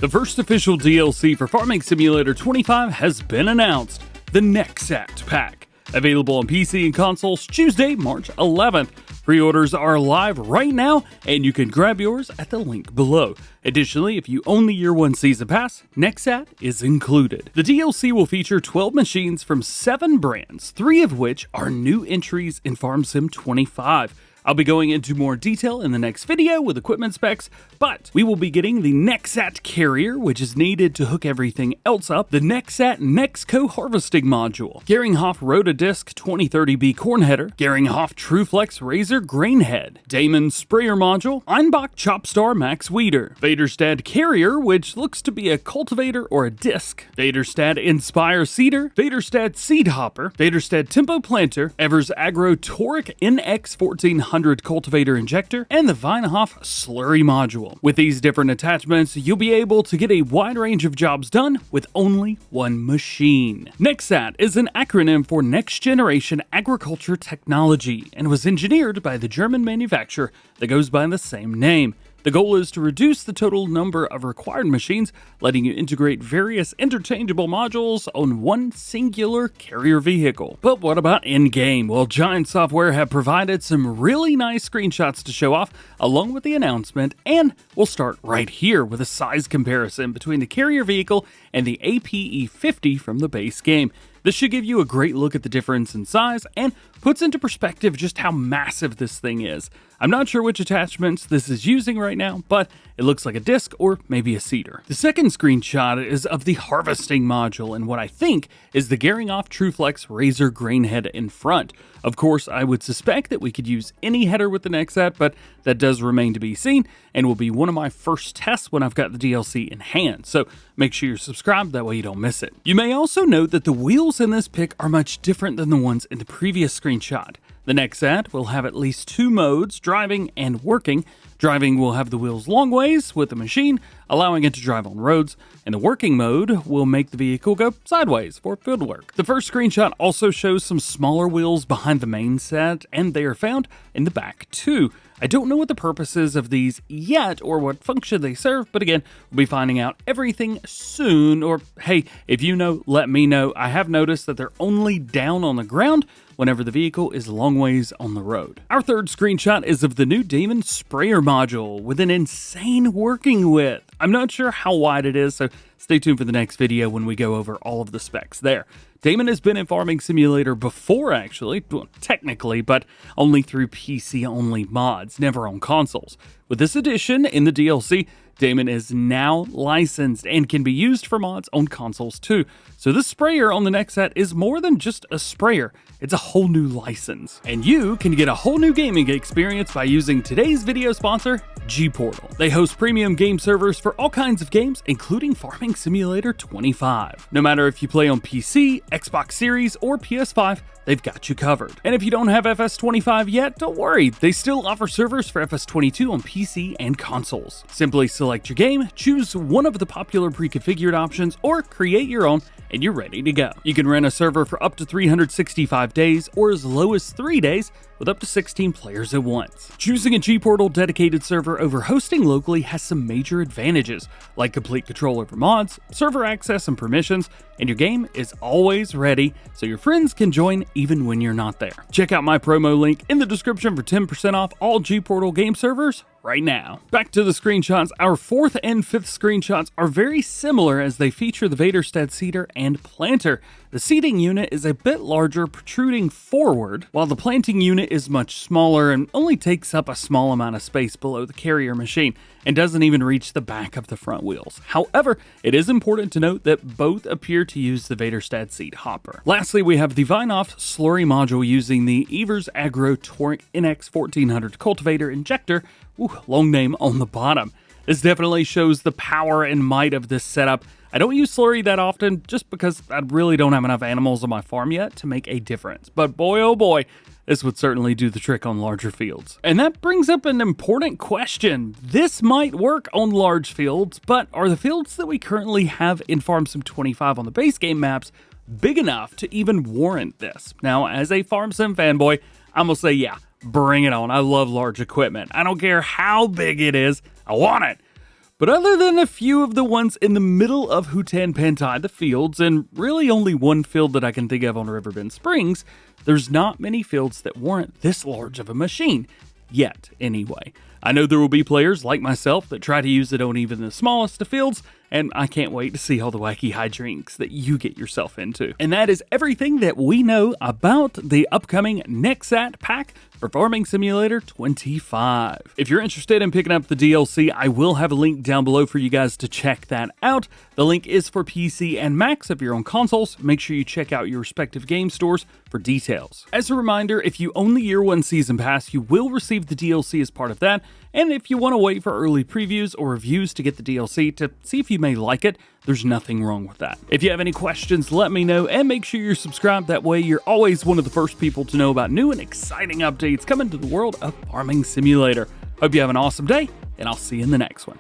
The first official DLC for Farming Simulator 25 has been announced, the NEXAT pack. Available on PC and consoles Tuesday, March 11th. Pre-orders are live right now, and you can grab yours at the link below. Additionally, if you own the Year 1 Season Pass, NEXAT is included. The DLC will feature 12 machines from 7 brands, 3 of which are new entries in Farm Sim 25. I'll be going into more detail in the next video with equipment specs, but we will be getting the NEXAT carrier, which is needed to hook everything else up, the NEXAT Nexco harvesting module, GeringHof Rotodisc 2030B corn header, GeringHof TrueFlex Razor grain head, Damon sprayer module, Einbach Chopstar Max weeder, Vaderstad carrier, which looks to be a cultivator or a disc, Vaderstad Inspire seeder, Vaderstad seed hopper, Vaderstad tempo planter, Evers Agro Toric NX 1400 cultivator injector, and the Weinhof slurry module. With these different attachments, you'll be able to get a wide range of jobs done with only one machine. NEXAT is an acronym for Next Generation Agriculture Technology and was engineered by the German manufacturer that goes by the same name. The goal is to reduce the total number of required machines, letting you integrate various interchangeable modules on one singular carrier vehicle. But what about in-game? Well, Giant Software have provided some really nice screenshots to show off, along with the announcement, and we'll start right here with a size comparison between the carrier vehicle and the APE50 from the base game. This should give you a great look at the difference in size and puts into perspective just how massive this thing is. I'm not sure which attachments this is using right now, but it looks like a disc or maybe a seeder. The second screenshot is of the harvesting module and what I think is the GeringHof TrueFlex Razor grain head in front. Of course, I would suspect that we could use any header with the NEXAT, but that does remain to be seen and will be one of my first tests when I've got the DLC in hand, so make sure you're subscribed, that way you don't miss it. You may also note that the wheels in this pick are much different than the ones in the previous screenshot. The NEXAT will have at least 2 modes, driving and working. Driving will have the wheels long ways with the machine, allowing it to drive on roads, and the working mode will make the vehicle go sideways for field work. The first screenshot also shows some smaller wheels behind the main set, and they are found in the back too. I don't know what the purposes of these yet or what function they serve, but again, we'll be finding out everything soon, or hey, if you know, let me know. I have noticed that they're only down on the ground whenever the vehicle is a long ways on the road. Our third screenshot is of the new Damon sprayer module with an insane working width. I'm not sure how wide it is, so stay tuned for the next video when we go over all of the specs there. Damon has been in Farming Simulator before, actually, well, technically, but only through PC-only mods, never on consoles. With this addition in the DLC, Damon is now licensed and can be used for mods on consoles too. So this sprayer on the NEXAT is more than just a sprayer, it's a whole new license. And you can get a whole new gaming experience by using today's video sponsor, GPORTAL. They host premium game servers for all kinds of games, including Farming Simulator 25. No matter if you play on PC, Xbox Series, or PS5, they've got you covered. And if you don't have FS25 yet, don't worry, they still offer servers for FS22 on PC and consoles. Simply select your game, choose one of the popular pre-configured options, or create your own, and you're ready to go. You can rent a server for up to 365 days or as low as 3 days with up to 16 players at once. Choosing a GPORTAL dedicated server over hosting locally has some major advantages, like complete control over mods, server access and permissions, and your game is always ready so your friends can join even when you're not there. Check out my promo link in the description for 10% off all GPORTAL game servers right now. Back to the screenshots, our fourth and fifth screenshots are very similar as they feature the Vaderstad seeder and planter. The seeding unit is a bit larger, protruding forward, while the planting unit is much smaller and only takes up a small amount of space below the carrier machine and doesn't even reach the back of the front wheels. However, it is important to note that both appear to use the Vaderstad seed hopper. Lastly, we have the Weinhof slurry module using the Evers Agro Toric NX 1400 cultivator injector, long name on the bottom. This definitely shows the power and might of this setup. I don't use slurry that often just because I really don't have enough animals on my farm yet to make a difference. But boy, oh boy, this would certainly do the trick on larger fields. And that brings up an important question. This might work on large fields, but are the fields that we currently have in Farm Sim 25 on the base game maps big enough to even warrant this? Now, as a Farm Sim fanboy, I'm gonna say, yeah, bring it on. I love large equipment. I don't care how big it is, I want it. But other than a few of the ones in the middle of Hutan Pantai, the fields, and really only one field that I can think of on Riverbend Springs, there's not many fields that warrant this large of a machine. Yet, anyway. I know there will be players like myself that try to use it on even the smallest of fields, and I can't wait to see all the wacky hijinks that you get yourself into. And that is everything that we know about the upcoming NEXAT pack for Farming Simulator 25. If you're interested in picking up the DLC, I will have a link down below for you guys to check that out. The link is for PC and Macs. If you're on consoles, make sure you check out your respective game stores for details. As a reminder, if you own the Year 1 Season Pass, you will receive the DLC as part of that, and if you want to wait for early previews or reviews to get the DLC to see if you may like it, there's nothing wrong with that. If you have any questions, let me know, and make sure you're subscribed. That way you're always one of the first people to know about new and exciting updates coming to the world of Farming Simulator. Hope you have an awesome day, and I'll see you in the next one.